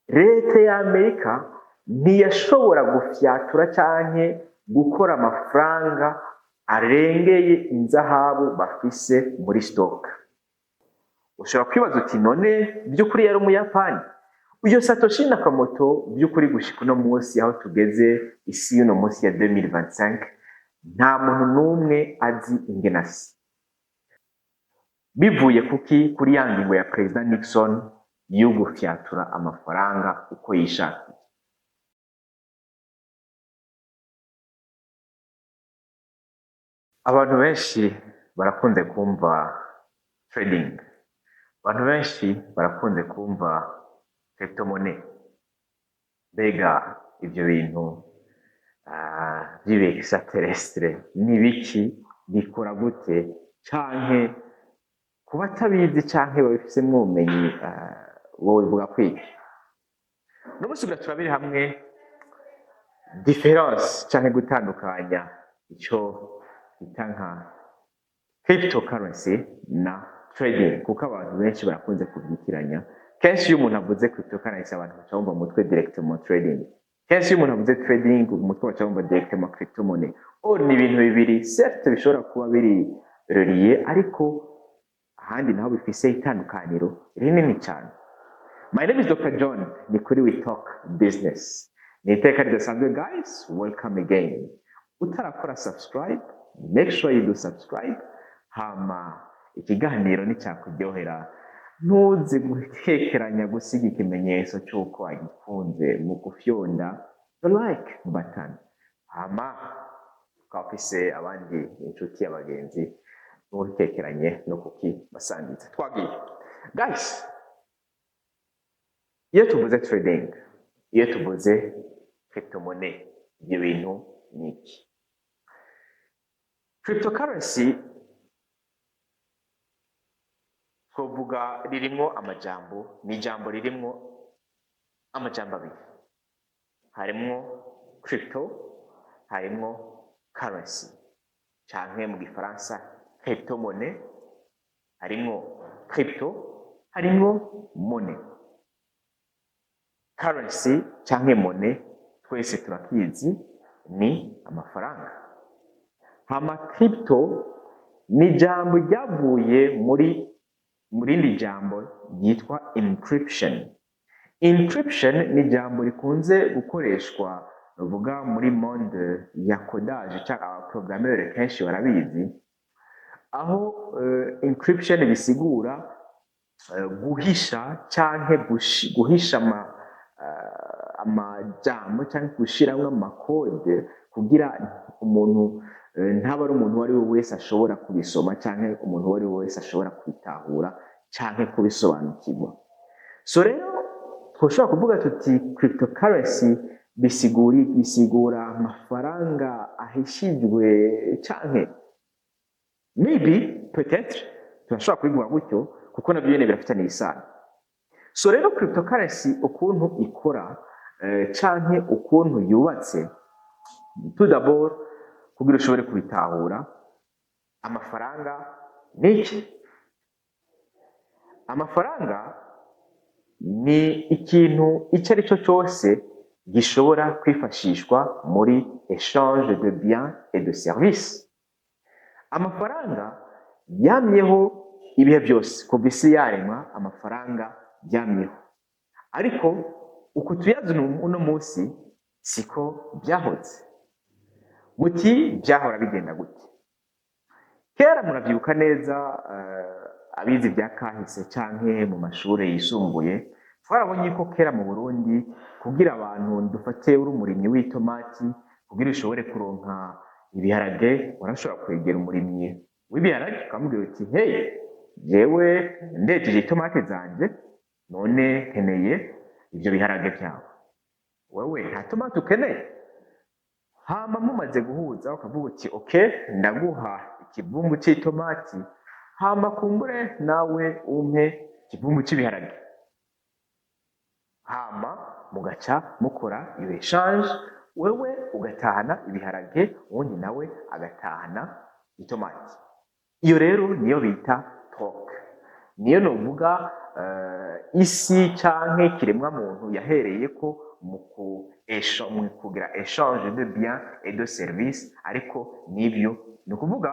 leta ya Amerika ntiyashobora gufyatura canke gukora amafaranga arengeye inzahabu bafise muri stock. Ushobora kwibaza uti none by'ukuri yari umuyapani? Uyo Satoshi Nakamoto by'ukuri gushika uno munsi aho tugeze isi y'uno munsi ya 2025 nta muntu n'umwe azi ingene asa. Bivuye kuki? Kuri ya ngingo ya President Nixon yo gufyatura amafaranga uko yishakiye. Abantu benshi barakunze kumva trading. Abantu benshi barakunze kumva crypto-money. Mbega ivyo bintu vy'ibihe extraterrestre ni biki? Bikora gute? Canke ku batabizi canke babifisemwo ubumenyi wowe vuga kwiki? No musubira turabiri hamwe difference canke gutandukanya ico bita nka cryptocurrency na trading, kuko abantu benshi barakunze kubyitiranya. Kenshi iyo umuntu avuze cryptocurrency abantu baca bumva mu mutwe directement trading. Kenshi iyo umuntu avuze trading umutwe baca bumva directement crypto money. Ni ibintu bibiri certes bishobora kuba biri relié, ariko ahandi naho bifise itandukaniro rinini cyane. My name is Dr. John, ni kuri We Talk Business. Ni iteka ridasanzwe guys, welcome again. Utarakora subscribe, make sure you do subscribe. Hama ikiganiro ni cyakuryohera, ntuze gutekeranya gusiga ikimenyetso cy'uko wagikunze mu gufyonda the like button. Hama ukafise abandi inshuti y'abagenzi ntutekeranye no kukibasangiza. Twagiye guys, iyo tuvuze trading, iyo tuvuze crypto money, ibyo bintu ni iki? Cryptocurrency twovuga ririmo amajambo, ni ijambo ririmo amajambo abiri. Harimo crypto, harimo currency, canke mu gifaransa crypto money. Harimo crypto, harimo money. Currency canke money twese turakizi ni amafaranga. Hama crypto ni jambo ryavuye muri rindi jambo ryitwa encryption. Encryption ni jambo rikunze gukoreshwa ruvuga muri monde ya codage cyangwa abaprogrammeur kenshi barabizi, aho encryption bisigura guhisha canke guhisha amajambo cyangwa gushiramwe amakode kugira umuntu ntaba ari umuntu wari wese ashobora kubisoma canke umuntu wari wese ashobora kubitahura canke kubisobanukirwa. So rero twoshobora kuvuga tuti cryptocurrency bisigura amafaranga ahishijwe canke maybe peut-être turashobora kubivuga gutyo kuko nabyo nyene birafitanye isano. So rero cryptocurrency ukuntu ikora canke ukuntu yubatse, tout d'abord kugira ushobore kubitahura, amafaranga niki? Amafaranga ni ikintu icyo ari cyo cyose gishobora kwifashishwa muri échange de biens et de services. Amafaranga yamyeho ibihe byose, kuva isi yaremwa amafaranga yamyeho, ariko uko tuyazi uno munsi siko byahoze. Muti byahora bigenda gute? Kera murabyibuka neza, abizi bya kahise canke mu mashuri yisumbuye twarabonye ko kera mu Burundi kugira abantu dufate uri umurimyi w'itomati, kugira ushobore kuronka ibiharage warashobora kwegera umurimyi w'ibiharage ukamubwira uti hey, jewe ndejeje itomati zanje none nkeneye ibyo biharage byawe, wewe nta tomati ukeneye? Hama mumaze guhuza ukavuga uti okay, ndaguha ikibumbu cy'itomati, hama kumbure nawe umpe ikibumbu cy'ibiharage. Hama mugaca mukora iyo exchange, wewe ugatahana ibiharage undi nawe agatahana itomati. Iyo rero niyo bita talk, niyo novuga isi canke kiremwa muntu yahereye ko mu kugira échange de biens et de services, ariko nibyo ni ukuvuga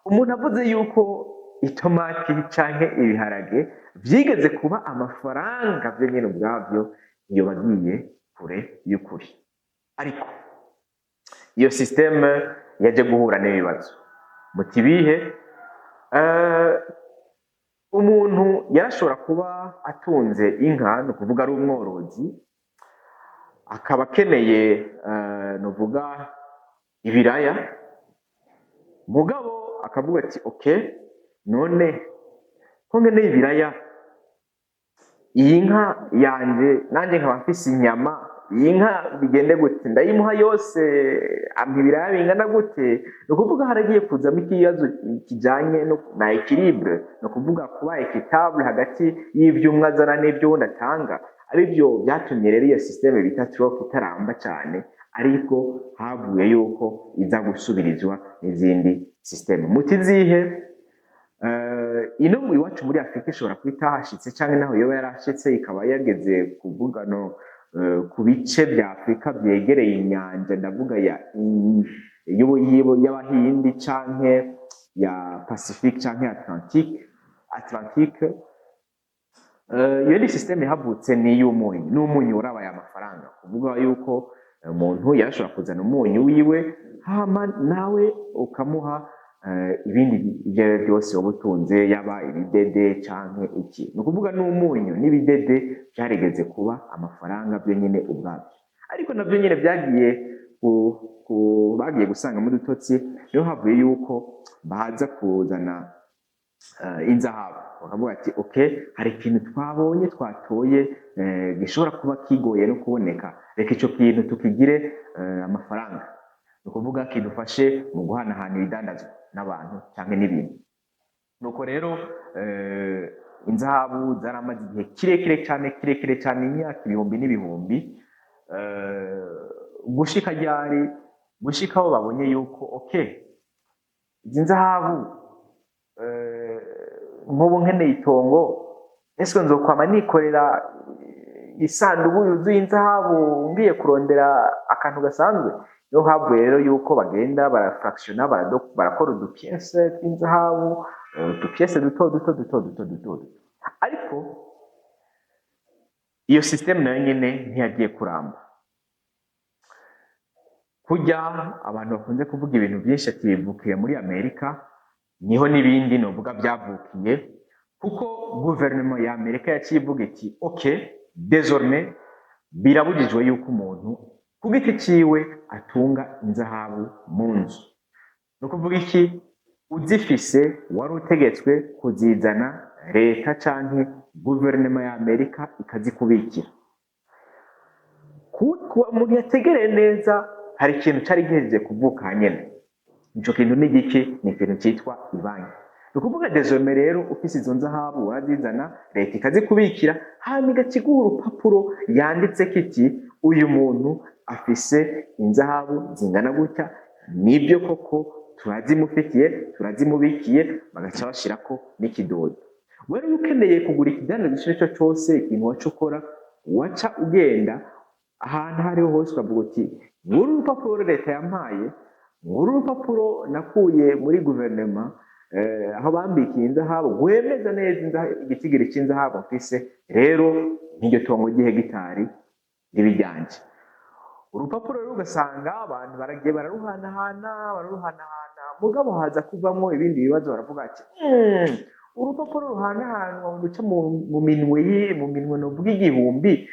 umuntu avuze yuko itomati canke ibiharage vyigeze kuba amafaranga vyo nyene ubwavyo iyo bagiye kure y'ukuri. Ariko iyo systeme yaje guhura n'ibibazo muti bihe. Umuntu yarashobora kuba atunze inka, ni ukuvuga ari umworozi, akaba akeneye nuvuga ibiraya, mugabo akavuga ati okay, none ko nkeneye ibiraya, iyi nka yanje nanje nkaba mfise inyama, iyi nka bigende gute, ndayimuha yose ampa ibiraya bingana gute? Ni ukuvuga haragiye kuzamo ikibazo kijanye na equilibre, ni ukuvuga kuba equitable hagati y'ivy'umwe azana n'ivyo wundi atanga. Arivyo vyatumye rero iyo systeme bita troc itaramba cyane, ariko havuye yuko iza gusubirizwa n'izindi systeme. Muti zihe? Ino mu iwacu muri Afrika ishobora kuba itahashitse canke naho yoba yarashitse ikaba yageze kuvuga no ku bice vya Afrika vyegereye inyanja, ndavuga y'Abahindi canke ya Pacifique canke Atlantique. Iyo ni systeme havutse ni y'umunyu, n'umunyu urabaye amafaranga, kuvuga yuko umuntu yarashobora kuzana umunyu wiwe hama nawe ukamuha ibindi ivyo byose woba utunze, yaba ibidede canke iki. Ni ukuvuga n'umunyu n'ibidede vyarigeze kuba amafaranga vyo nyene ubwavyo, ariko navyo nyene vyagiye bagiye gusanga mu dutotsi, niho havuye yuko baza kuzana inzahabu, bakavuga ati okay, hari ikintu twatoye gishobora kuba kigoye no kuboneka, reka ico kintu tukigire amafaranga, ni ukuvuga kidufashe mu guhanahana ibidandazwa n'abantu canke n'ibintu. Nuko rero inzahabu zaramaze igihe kirekire cyane, imyaka ibihumbi n'ibihumbi, gushika aho babonye yuko okay, izi nzahabu nk'ubu nkeneye itongo, ese nzokwama nikorera isanduku yuzuye inzahabu ngiye kurondera akantu gasanzwe? Niho havuye rero yuko bagenda barafractiona, barakora udupiese tw'inzahabu, udupiese duto. Ariko iyo systeme nayo nyene ntiyagiye kuramba. Kurya abantu bakunze kuvuga ibintu byinshi ati bivukiye muri Amerika, niho n'ibindi novuga byavukiye, kuko guverinoma ya Amerika yaciye ivuga iti okay, désormais birabujijwe yuko umuntu ku giti ciwe atunga inzahabu mu nzu. Ni ukuvuga iki? Uzifise wari utegetswe kuzizana leta canke guverinoma ya Amerika ikazikubikira. Umuntu yategereye neza, hari ikintu cari gihejeje kuvuka nyene. Ico kintu ni giki? Ni ikintu citwa ibanki. Ni ukuvuga désormais rero ufise izo nzahabu urazizana, leta ikazikubikira, hanyuma igakiguha urupapuro yanditseko iti uyu muntu afise inzahabu zingana gutya, nibyo koko turazimufitiye, turazimubikiye, bagaca bashirako n'ikidodo. Wewe ukeneye kugura ikidandazwa ico cose, ikintu waca ukora, waca ugenda ahantu hariho hose ukavuga uti nguru urupapuro leta yampaye, nguru urupapuro nakuye muri guverinoma aho bambikiye inzahabu, wemeza neza igitigiri c'inzahabu mfise, rero nk'iryo tongo ry'ihegitari ribiryanje. Urupapuro rero ugasanga abantu baragiye bararuhanahana, mugabo haza kuvamwo ibindi bibazo, baravuga ati urupapuro ruhanahanwa ruca mu minwe novuga igihumbi,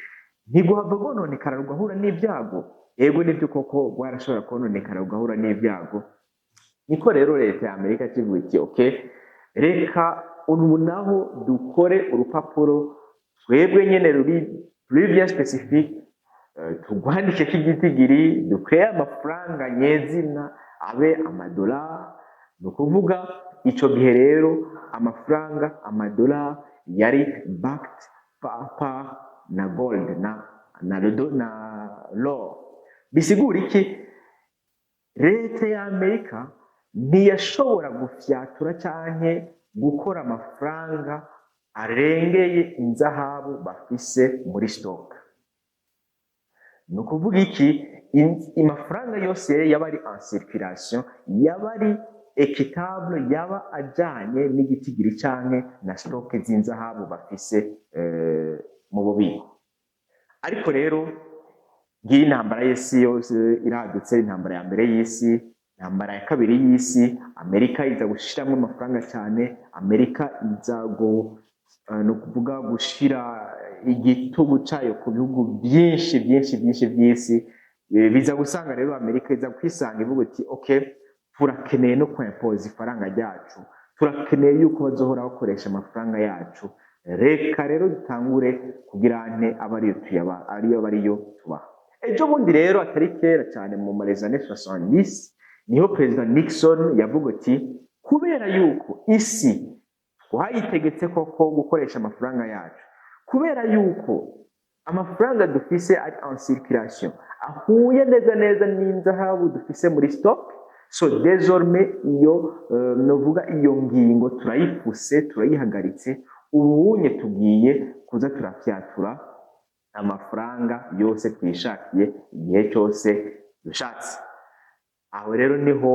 ntiguhava rwononekara rugahura n'ibyago. Yego nibyo koko rwarashobora kononekara rugahura n'ibyago. Niko rero leta ya Amerika kivuga iti okay, reka ubu naho dukore urupapuro twebwe nyene ruri bien specifique, tugwandike k'igitigiri, dukreye amafaranga nyezina abe amadolari. Ni ukuvuga ico gihe rero amafaranga amadolari yari backed na gold na l'or. Bisigura iki? Leta ya Amerika ntiyashobora gufyatura canke gukora amafaranga arengeye inzahabu bafise muri stock. Ni ukuvuga iki? Amafaranga yose yaba ari en circulation, yaba ari equitable, yaba ajanye n'igitigiri canke na stock z'inzahabu bafise mu bubiko. Ariko rero ngiyi intambara y'isi yose iradutse, intambara ya mbere y'isi, intambara ya kabiri y'isi, Amerika iza gushiramwo amafaranga cyane, Amerika iza no kuvuga gushira igitugu cayo ku bihugu byinshi by'isi. Biza gusanga rero Amerika iza kwisanga ivuga iti okay, turakeneye no kwimpoza ifaranga ryacu, turakeneye yuko bazohora bakoresha amafaranga yacu, reka rero dutangure kugira nte ariyo tubaha. Ejo bundi rero atari kera cyane mu marezane 70 niho Perezida Nixon yavuga ati kubera yuko isi twayitegetse koko gukoresha amafaranga yacu, kubera yuko amafaranga dufise ari en circulation ahuye neza n'inzahabu dufise muri stock, so désormais iyo ngingo turayipfuse, turayihagaritse, ubunye tugiye kuza turafyatura amafaranga yose twishakiye igihe cyose dushatse. Aho rero niho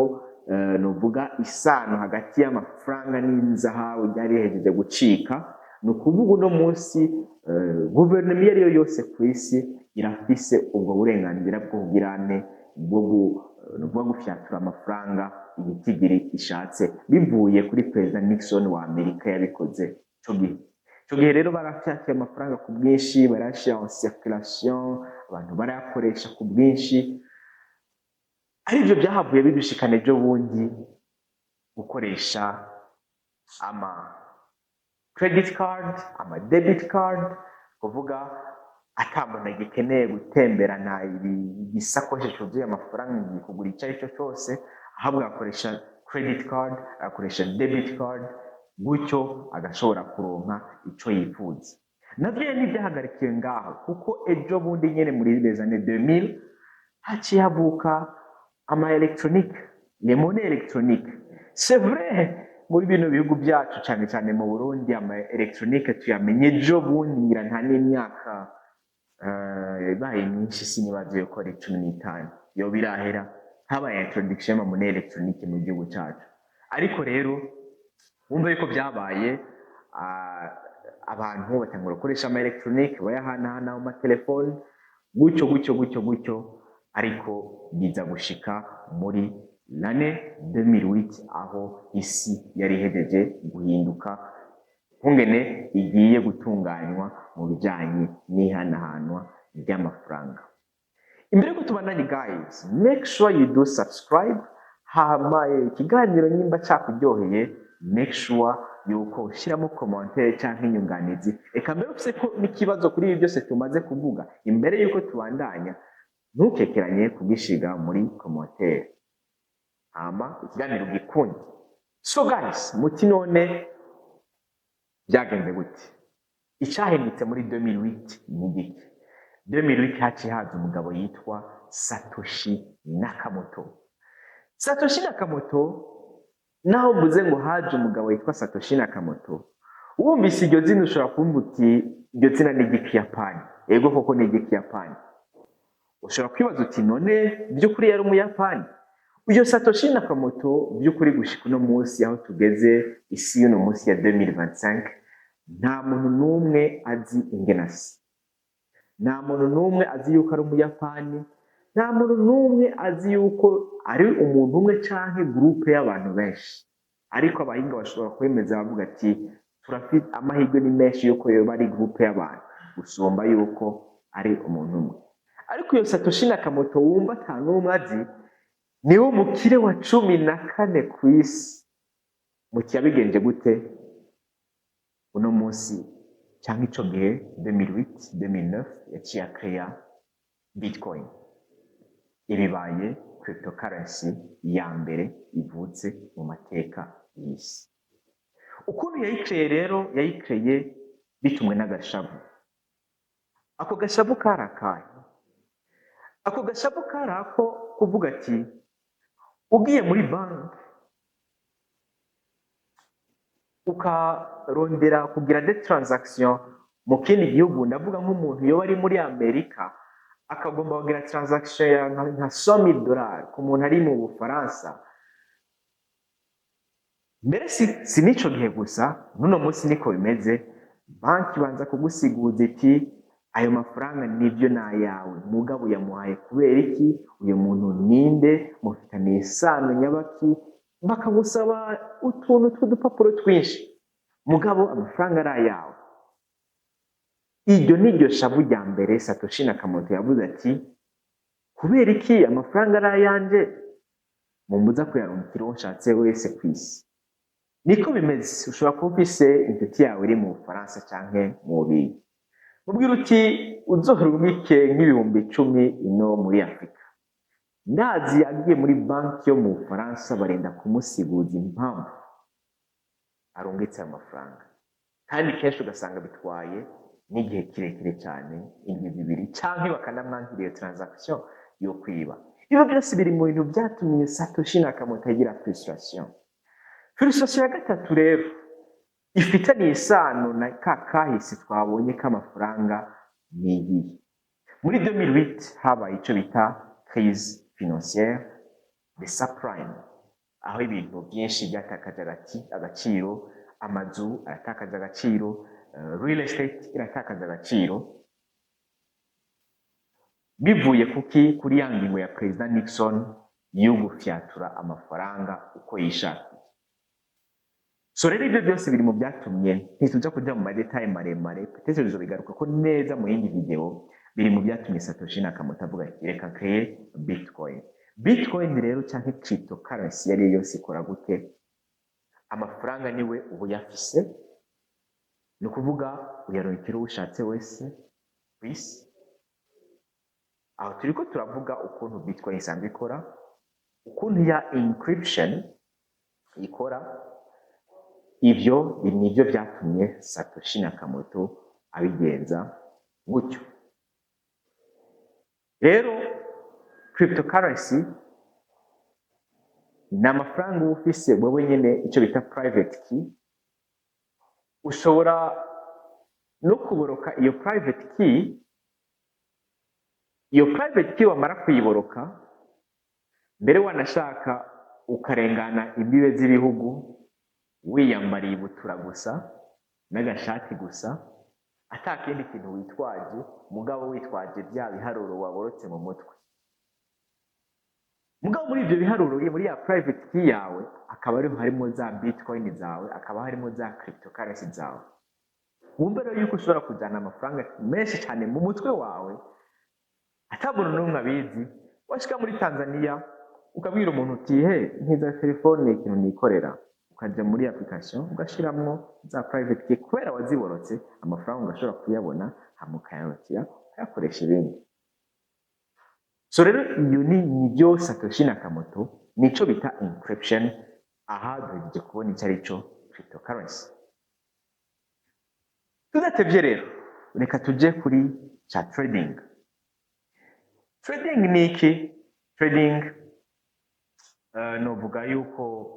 nuvuga isano hagati y'amafaranga n'inzahabu ryari rihejeje gucika. Ni ukuvuga uno munsi guverinoma iyo ariyo yose ku isi irafise ubwo burenganzira bwo kugirane bwo gufyatura amafaranga igitigiri ishatse, bivuye kuri Perezida Nixon wa Amerika yabikoze ico gihe rero barafyatuye amafaranga ku bwinshi, barashira en circulation, abantu barayakoresha ku bwinshi. Arivyo byahavuye bidushikana ejo bundi gukoresha ama credit card, ama debit card, kuvuga atamuntu agikeneye gutemberana igisakoshi cyuzuye amafaranga kugura icyo ari cyo cyose, ahubwo agakoresha credit card, agakoresha debit card, gutyo agashobora kuronka ico yifuza. Navyo ntibyahagarikiwe ngaho, kuko ejo bundi nyene muri les années 2000 haciye havuka ama electronique, les monnaies électroniques. C'est vrai, muri bino bihugu byacu cyane mu Burundi ama electronique tuyamenye ejo bundi, ngira nta n'imyaka ibaye myinshi, sinibaze yuko ari 15 yo birahera habaye introduction y'ama monnaie électronique mu gihugu cyacu. Ariko rero wumva yuko byabaye abantu batangura gukoresha ama electronique, bayahanahana mu matelefone, gutyo, ariko biza gushika muri l'année 2008 aho isi yari ihejeje guhinduka kungene igiye gutunganywa mu bijanye n'ihanahanwa ry'amafaranga. Imbere ko tubandanye guys, make sure you do subscribe. Hama ikiganiro nyimba cyakuryoheye, make sure yuko ushyiramo commentaire cyangwa inyunganizi. Eka mbere ufise ko n'ikibazo kuri ibi byose tumaze kuvuga, imbere yuko tubandanya ntukekeranye kugishiga muri commentaire. Hama ikiganiro gikunde. So guys, muti none byagenze gute? Icyahindutse muri 2008 ni giki? 2008 haciye haza umugabo yitwa Satoshi Nakamoto. Satoshi Nakamoto, naho mvuze ngo haje umugabo yitwa Satoshi Nakamoto, wumvise iryo zina ushobora kumva uti iryo zina ni igikiyapani. Ego koko ni igikiyapani. Ushobora kwibaza uti none by'ukuri yari umuyapani? Uyo Satoshi Nakamoto by'ukuri gushika uno munsi aho tugeze isi y'uno munsi ya 2025, nta muntu n'umwe azi ingenasi, nta muntu n'umwe azi yuko ari umuyapani, nta muntu n'umwe azi yuko ari umuntu umwe canke groupe y'abantu benshi. Ariko abahinga bashobora kwemeza bavuga ati turafite amahirwe ni menshi yuko yoba ari groupe y'abantu gusumba yuko ari umuntu umwe. Ariko iyo Satoshi Nakamoto wumva nta n'umwe azi, niwe umukire wa 14 ku isi. Muti yabigenje gute uno munsi cyangwa ico gihe 2008 2009 yaciye akreya Bitcoin, ibibaye cryptocurrency ya mbere ivutse mu mateka y'isi. Ukuntu yayikreye rero, yayikreye bitumwe n'agashavu. Ako gashavu karakaye, ako gashavu karako kuvuga ati ugiye muri banki ukarondera kugira des transactions mu kindi gihugu, ndavuga nk'umuntu yoba ari muri Amerika akagomba kugira transaction ya nka 100,000 $, ku muntu ari mu Bufaransa. Mbere si n'ico gihe gusa, n'uno munsi niko bimeze. Banki ibanza kugusiguza iti ayo mafaranga nivyo n'ayawe, mugabo yamuhaye kubera iki, uyu muntu ninde, mufitaniye isano nyabaki, bakagusaba utuntu tw'udupapuro twinshi, mugabo amafaranga ari ayawe. Iryo niryo shavu rya mbere Satoshi Nakamoto yavuze ati kubera iki amafaranga ari ayanje, mumbuza kuyarungikira uwo nshatse wese kw'isi. Niko bimeze. Ushobora kuba ufise inshuti yawe iri mu Bufaransa canke mu Bubirigi, mubwira uti uzorungike nk'ibihumbi 10 ino muri Afurika. Ndazi agiye muri banki yo mu Bufaransa barenda kumusiguza impamvu arungitse amafaranga, kandi kenshi ugasanga bitwaye n'igihe kirekire cyane, indwi zibiri, canke bakanamwankira iyo transaction yo kwiba. Ibyo byose biri mu bintu byatumye Satoshi Nakamoto agira frustration. Frustration ya gatatu rero ifitaniye isano na kahise twabonye k'amafaranga ni iyihe. Muri 2008 habaye ico bita crise financière de subprime, aho ibintu byinshi byatakaje agaciro, amazu aratakaza agaciro, real estate iratakaza agaciro, bivuye kuri ya ngingo ya President Nixon yo gufyatura amafaranga uko yishaka. So rero ibyo byose biri mu byatumye, ntituja kujya mu madetaye maremare, peut-être bizobigaruka ko neza mu yindi video, biri mu byatumye Satoshi Nakamoto avuga ati reka créer Bitcoin. Bitcoin rero canke cryptocurrency yari yose ikora gute? Amafaranga niwe ubu yafise, ni ukuvuga uyarungikira uwo ushatse wese kw'isi. Aho turiko turavuga ukuntu Bitcoin isanzwe ikora, ukuntu ya encryption ikora. Ivyo nivyo byatumye Satoshi Nakamoto abigenza gutyo. Rero cryptocurrency ni amafaranga uba ufise wewe nyene, icyo bita private key. Ushobora no kuboroka iyo private key. Iyo private key wamara kuyiboroka, mbere wanashaka ukarengana imbibe z'ibihugu wiyambariye ibutura gusa n'agashati gusa, atakindi kintu witwaje, mugabo witwaje bya biharuro waborotse mu mutwe. Mugabo muri ibyo biharuro muri ya private key yawe akaba ariho harimo za Bitcoin zawe, akaba harimo za cryptocurrency zawe. Wumva rero yuko ushobora kujyana amafaranga menshi cyane mu mutwe wawe atabona n'umwe abizi. Washika muri Tanzania ukabwira umuntu uti nkiza telefone ikintu nikorera, ukajya muri application ugashiramwo za private key, kubera waziborotse amafaranga ugashobora kuyabona hamukayarotira ukayakoresha ibindi. So rero iyo nibyo Satoshi Nakamoto nico bita encryption. Aha duhejeje kubona icyo ari cyo cryptocurrency. Tudatevye rero reka tuje kuri cha trading. Trading ni iki? Trading novuga yuko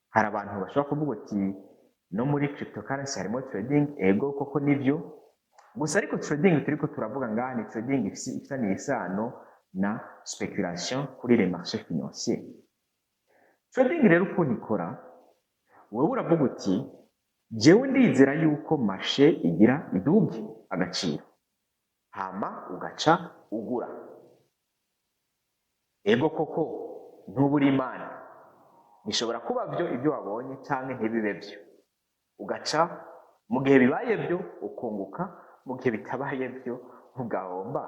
hari abantu bashobora kuvuga ati no muri cryptocurrency harimo trading. Ego koko nivyo, gusa ariko trading turiko turavuga ngaha ni trading ifitaniye isano na speculation kuri les marchés financiers. Trading rero ukuntu ikora, wowe uravuga uti jewe ndizera yuko marché igira iduge agaciro, hama ugaca ugura. Ego koko ntubura imana, bishobora kuba byo ibyo wabonye cyangwa ntibibe byo, ugaca mu gihe bibaye byo ukunguka, mu gihe bitabaye byo ugahomba.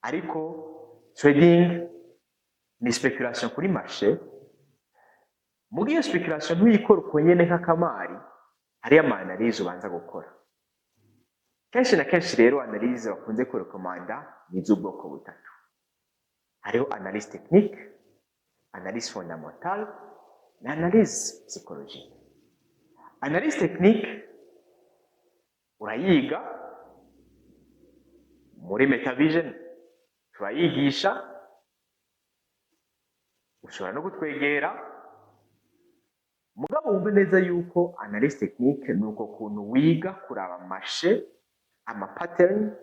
Ariko trading ni speculation kuri marché. Mu gihe speculation ntuyikora uko nyene nk'akamari, hariyo ama analyse ubanza gukora. Kenshi na kenshi rero analyse bakunze kurekomanda ni z'ubwoko butatu. Hariho analyse technique, analyse fondamentale na analyse psychologique. Analyse technique urayiga muri MetaVision, turayigisha, ushobora no kutwegera mugabo wumve neza yuko analyse technique ni uko kuntu wiga kuraba marché amapattern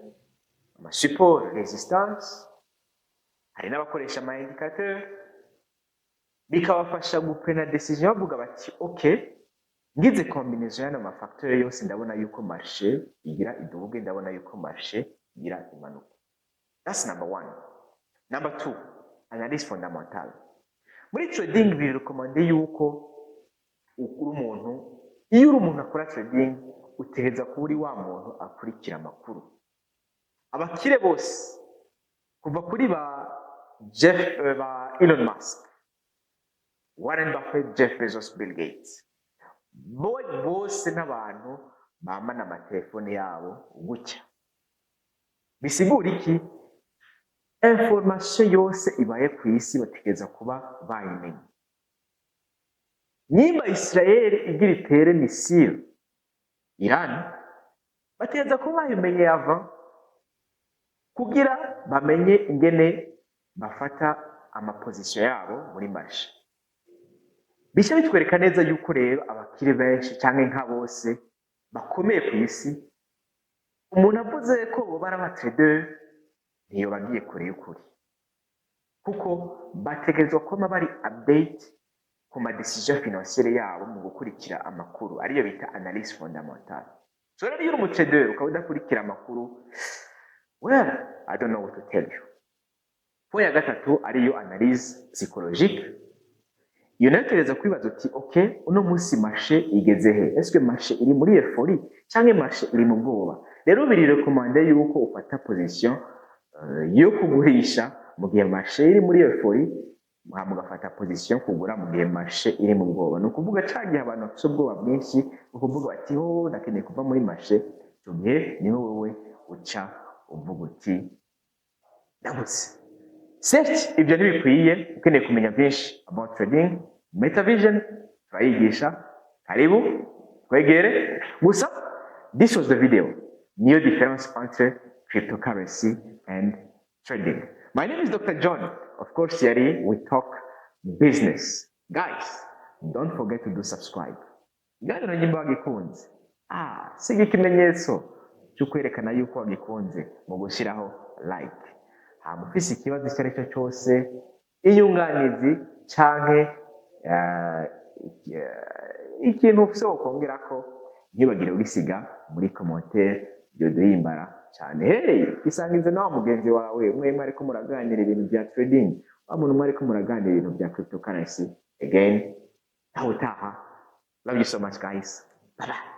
amasupport resistance hari n'abakoresha ama indicateur bikabafasha guprena decision bavuga bati okay ngize combinaison y'ano mafacteur yose ndabona yuko marché igira idubuge ndabona yuko marché igira imanuka. That's number one. Number two, analyse fondamentale. Muri trading birekomande yuko ukuri umuntu iyo uri umuntu akora trading utegereza kuba uri wa muntu akurikira amakuru. Abakire bose kuva kuri ba Elon Musk, Warren Buffett, Jeff Bezos, Bill Gates, bose n'abantu bamana amatelefone yabo gutya. Bisigura iki? Information yose ibaye ku isi bategereza kuba bayimenye. Nimba Israel igira itere misile Iran, bategereza kuba bayimenye ava kugira bamenye ingene bafata amaposition yabo muri marché. Bisha bitwereka neza yuko rero abakire benshi cyangwa nka bose bakomeye ku isi, umuntu avuze ko bo bari abatrader niyo bagiye kure y'ukuri, kuko bategerezwa kuba bari update ku ma decision financière yabo mu gukurikira amakuru ariyo bita analyse fondamentale. So rero iyo uri umutrader ukaba udakurikira amakuru, well, I don't know what to tell you. Point ya gatatu ariyo analyse psychologique. Iyo nayo tugereza kwibaza uti okay, uno munsi marché igeze he? Est-ce que marché iri muri euphorie cyangwa marché iri mu bwoba? Rero biri recommande yuko ufata position yo kugurisha mu gihe marché iri muri euphorie, mugafata position kugura mu gihe marché iri mu bwoba. No kuvuga cagiye abantu bafite ubwoba bwinshi, ukuvuga bati ho ndakeneye kuva muri marché, tugiye ni wowe uca uvuga uti ndabutse. Certes, ibyo ntibikwiye, ukeneye kumenya byinshi about trading, MetaVision, turayigisha, karibu, twegere. Gusa, this was the video. New difference entre cryptocurrency and trading. My name is Dr. John. Of course, here we talk business. Guys, don't forget to do subscribe. Gano na nyimbo wagikunze. Siga ikimenyetso cyo kwerekana yuko wagikunze mu gushyiraho like. Mufise ikibazo icyo aricyo cyose, inyunganizi canke ikintu ufise wokongera ko, ntibagire urisiga muri commentaire, byo duhimbara cyane. Hey, isangize nawe mugenzi wawe mwe ariko muraganira ibintu bya trading, wa muntu mwe ariko muraganira ibintu bya cryptocurrency. Again, taha. Love you so much guys. Bye bye.